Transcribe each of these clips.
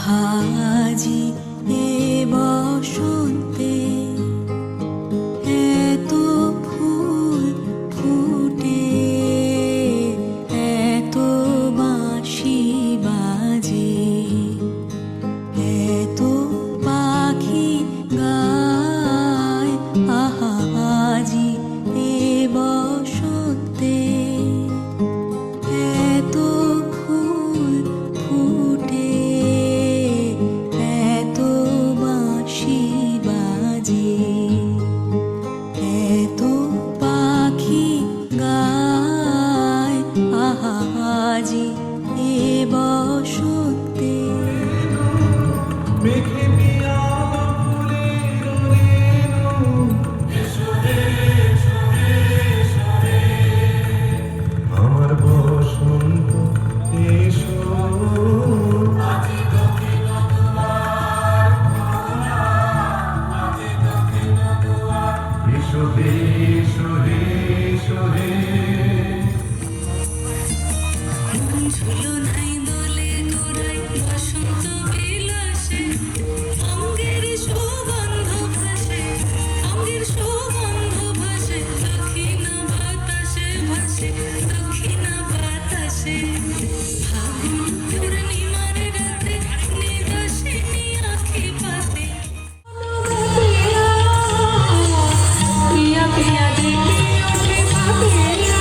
আজি এ বসন্তে এত ফুল ফুটে, এত বাঁশি বাজে, এত পাখি গায়। আহা আজি এ বসন্তে এত ফুল ফুটে, এত বাঁশি বাজে, এত পাখি গায়। আহা আজি এ বসন্তে। আমার বসন্ত এসো, এসো হে, এসো হে, এসো হে। ঝুলনাই দোলে ঘোরাই বসন্ত বিলাসে, অঙ্গের সুগন্ধ ভাসে, অঙ্গের সুগন্ধ ভাসে, দক্ষিণ বাতাসে ভাসে, দক্ষিণ বাতাসে। ফাগুন পূর্ণিমার রাতে নিদাসিনী আঁখি পাতে, পিয়া পিয়া দেখে ওঠে ভাবিয়া,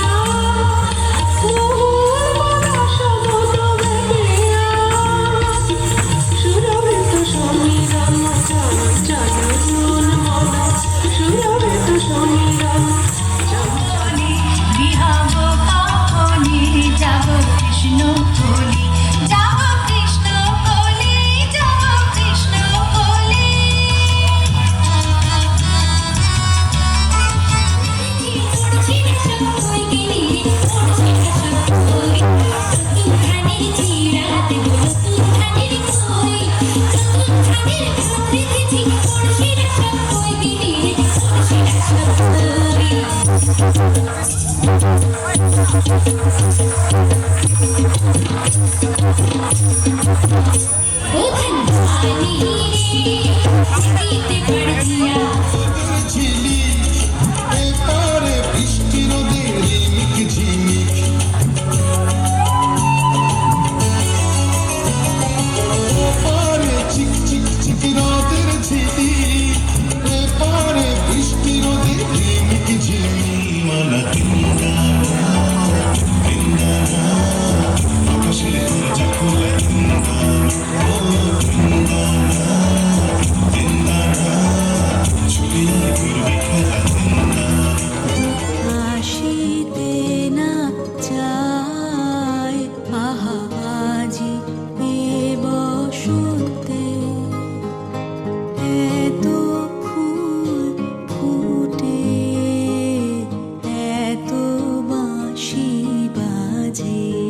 আসিতে না চায়। আহা আজি এ বসন্তে এত ফুল ফুটে, এত বাঁশি বাজে।